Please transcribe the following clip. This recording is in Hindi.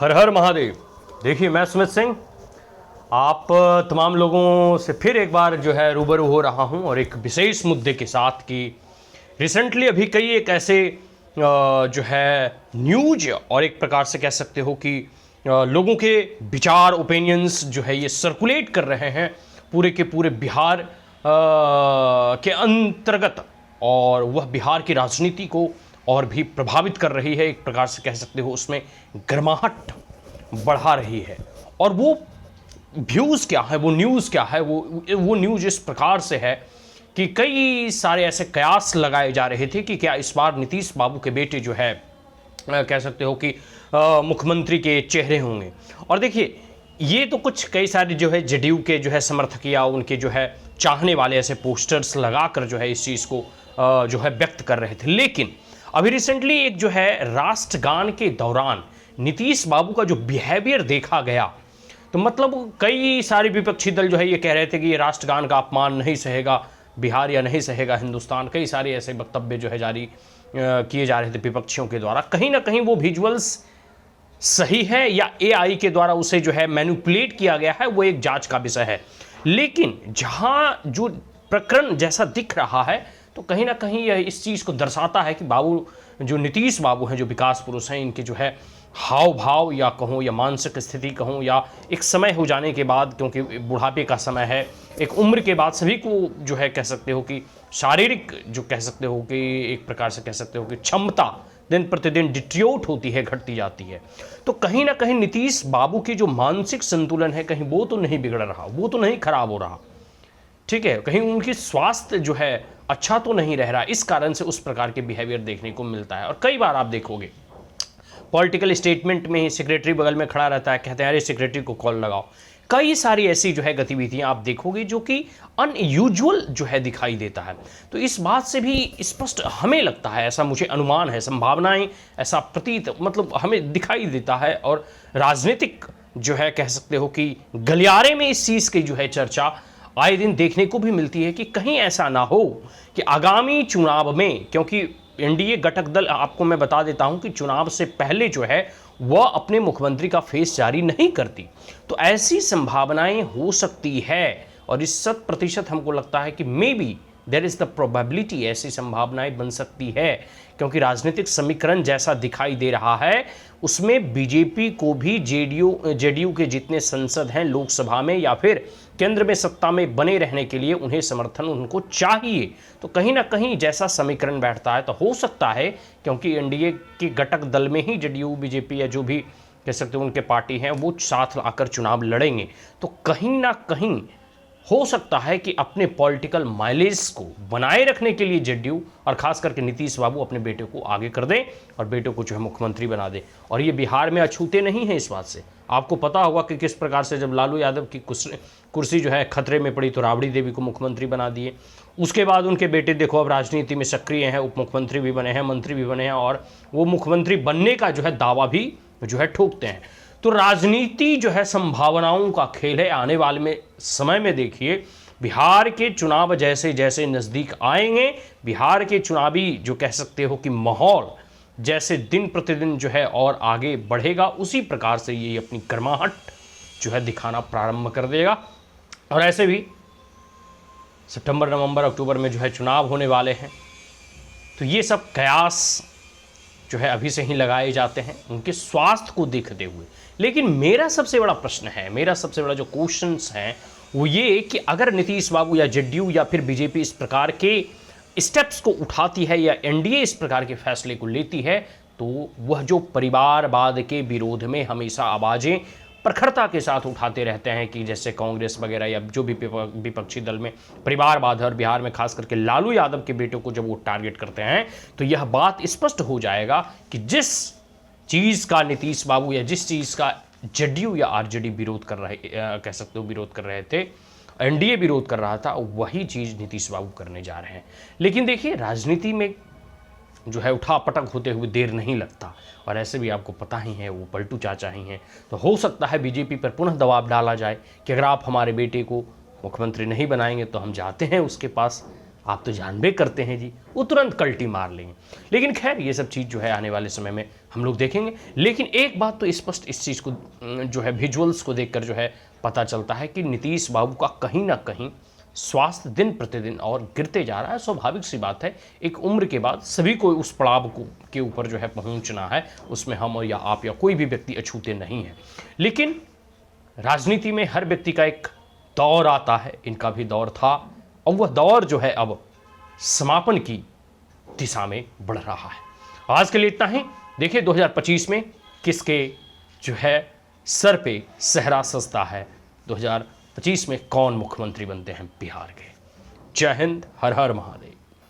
हर हर महादेव। देखिए, मैं सुमित सिंह आप तमाम लोगों से फिर एक बार जो है रूबरू हो रहा हूं और एक विशेष मुद्दे के साथ कि रिसेंटली अभी कई एक ऐसे जो है न्यूज और एक प्रकार से कह सकते हो कि लोगों के विचार ओपिनियंस जो है ये सर्कुलेट कर रहे हैं पूरे के पूरे बिहार के अंतर्गत, और वह बिहार की राजनीति को और भी प्रभावित कर रही है। एक प्रकार से कह सकते हो उसमें गर्माहट बढ़ा रही है। और वो व्यूज़ क्या है, वो न्यूज़ क्या है, वो न्यूज़ इस प्रकार से है कि कई सारे ऐसे कयास लगाए जा रहे थे कि क्या इस बार नीतीश बाबू के बेटे जो है कह सकते हो कि मुख्यमंत्री के चेहरे होंगे। और देखिए, ये तो कुछ कई सारे जो है जेडीयू के जो है समर्थक या उनके जो है चाहने वाले ऐसे पोस्टर्स लगाकर जो है इस चीज़ को जो है व्यक्त कर रहे थे। लेकिन अभी रिसेंटली एक जो है राष्ट्रगान के दौरान नीतीश बाबू का जो बिहेवियर देखा गया, तो मतलब कई सारे विपक्षी दल जो है ये कह रहे थे कि ये राष्ट्रगान का अपमान नहीं सहेगा बिहार या नहीं सहेगा हिंदुस्तान। कई सारे ऐसे वक्तव्य जो है जारी किए जा रहे थे विपक्षियों के द्वारा। कहीं ना कहीं वो विजुअल्स सही है या एआई के द्वारा उसे जो है मैनिपुलेट किया गया है, वो एक जांच का विषय है। लेकिन जहां जो प्रकरण जैसा दिख रहा है, तो कहीं ना कहीं यह इस चीज़ को दर्शाता है कि बाबू जो नीतीश बाबू हैं, जो विकास पुरुष हैं, इनके जो है हाव भाव या कहूँ या मानसिक स्थिति कहूँ या एक समय हो जाने के बाद, क्योंकि बुढ़ापे का समय है, एक उम्र के बाद सभी को जो है कह सकते हो कि शारीरिक जो कह सकते हो कि एक प्रकार से कह सकते हो कि क्षमता दिन प्रतिदिन डिट्रियोट होती है, घटती जाती है। तो कहीं ना कहीं नीतीश बाबू की जो मानसिक संतुलन है, कहीं वो तो नहीं बिगड़ रहा, वो तो नहीं खराब हो रहा, ठीक है, कहीं उनकी स्वास्थ्य जो है अच्छा तो नहीं रह रहा। इस कारण से उस प्रकार के बिहेवियर देखने को मिलता है। और कई बार आप देखोगे पॉलिटिकल स्टेटमेंट में ही सेक्रेटरी बगल में खड़ा रहता है, कहते हैं अरे सेक्रेटरी को कॉल लगाओ। कई सारी ऐसी जो है गतिविधियां आप देखोगे जो कि अनयूजुअल जो है दिखाई देता है। तो इस बात से भी स्पष्ट हमें लगता है, ऐसा मुझे अनुमान है, संभावनाएं ऐसा प्रतीत मतलब हमें दिखाई देता है। और राजनीतिक जो है कह सकते हो कि गलियारे में इस चीज़ की जो है चर्चा आए दिन देखने को भी मिलती है कि कहीं ऐसा ना हो कि आगामी चुनाव में, क्योंकि एनडीए घटक दल, आपको मैं बता देता हूं कि चुनाव से पहले जो है वह अपने मुख्यमंत्री का फेस जारी नहीं करती, तो ऐसी संभावनाएं हो सकती है। और इस 100% हमको लगता है कि maybe there is the probability, ऐसी संभावनाएं बन सकती है, क्योंकि राजनीतिक समीकरण जैसा दिखाई दे रहा है उसमें बीजेपी को भी जेडीयू के जितने सांसद हैं लोकसभा में या फिर केंद्र में सत्ता में बने रहने के लिए उन्हें समर्थन उनको चाहिए। तो कहीं ना कहीं जैसा समीकरण बैठता है तो हो सकता है, क्योंकि एनडीए के घटक दल में ही जेडीयू बीजेपी या जो भी कह सकते हो उनके पार्टी हैं वो साथ आकर चुनाव लड़ेंगे, तो कहीं ना कहीं हो सकता है कि अपने पॉलिटिकल माइलेज को बनाए रखने के लिए जेडीयू और खास करके नीतीश बाबू अपने बेटे को आगे कर दें और बेटे को जो है मुख्यमंत्री बना दें। और ये बिहार में अछूते नहीं हैं इस बात से। आपको पता होगा कि किस प्रकार से जब लालू यादव की कुर्सी जो है खतरे में पड़ी तो राबड़ी देवी को मुख्यमंत्री बना दिए। उसके बाद उनके बेटे देखो अब राजनीति में सक्रिय हैं, उप मुख्यमंत्री भी बने हैं, मंत्री भी बने हैं, और वो मुख्यमंत्री बनने का जो है दावा भी जो है ठोकते हैं। तो राजनीति जो है संभावनाओं का खेल है। आने वाले में समय में देखिए बिहार के चुनाव जैसे जैसे नज़दीक आएंगे, बिहार के चुनावी जो कह सकते हो कि माहौल जैसे दिन प्रतिदिन जो है और आगे बढ़ेगा, उसी प्रकार से ये अपनी गर्माहट जो है दिखाना प्रारंभ कर देगा। और ऐसे भी सितंबर, नवंबर, अक्टूबर में जो है चुनाव होने वाले हैं, तो ये सब कयास जो है अभी से ही लगाए जाते हैं उनके स्वास्थ्य को देखते हुए। लेकिन मेरा सबसे बड़ा प्रश्न है, मेरा सबसे बड़ा जो क्वेश्चंस हैं वो ये कि अगर नीतीश बाबू या जेडीयू या फिर बीजेपी इस प्रकार के स्टेप्स को उठाती है या एनडीए इस प्रकार के फैसले को लेती है, तो वह जो परिवारवाद के विरोध में हमेशा आवाज़ें प्रखरता के साथ उठाते रहते हैं कि जैसे कांग्रेस वगैरह या जो भी विपक्षी दल में परिवारवाद है, और बिहार में खास करके लालू यादव के बेटों को जब वो टारगेट करते हैं, तो यह बात स्पष्ट हो जाएगा कि जिस चीज़ का नीतीश बाबू या जिस चीज़ का जेडीयू या आरजेडी विरोध कर रहे कह सकते हो विरोध कर रहे थे, एनडीए विरोध कर रहा था, वही चीज़ नीतीश बाबू करने जा रहे हैं। लेकिन देखिए राजनीति में जो है उठापटक होते हुए देर नहीं लगता, और ऐसे भी आपको पता ही है वो पलटू चाचा ही हैं। तो हो सकता है बीजेपी पर पुनः दबाव डाला जाए कि अगर आप हमारे बेटे को मुख्यमंत्री नहीं बनाएंगे तो हम जाते हैं उसके पास आप तो जानबे करते हैं जी, वो तुरंत कल्टी मार लेंगे। लेकिन खैर ये सब चीज़ जो है आने वाले समय में हम लोग देखेंगे। लेकिन एक बात तो स्पष्ट इस चीज़ को जो है विजुअल्स को देखकर जो है पता चलता है कि नीतीश बाबू का कहीं ना कहीं स्वास्थ्य दिन प्रतिदिन और गिरते जा रहा है। स्वाभाविक सी बात है, एक उम्र के बाद सभी को उस पड़ाव को के ऊपर जो है पहुंचना है, उसमें हम या आप या कोई भी व्यक्ति अछूते नहीं है। लेकिन राजनीति में हर व्यक्ति का एक दौर आता है, इनका भी दौर था और वह दौर जो है अब समापन की दिशा में बढ़ रहा है। आज के लिए इतना ही। देखिए 2025 में किसके जो है सर पे सहरा सजता है, 2025 में कौन मुख्यमंत्री बनते हैं बिहार के। जय हिंद, हर हर महादेव।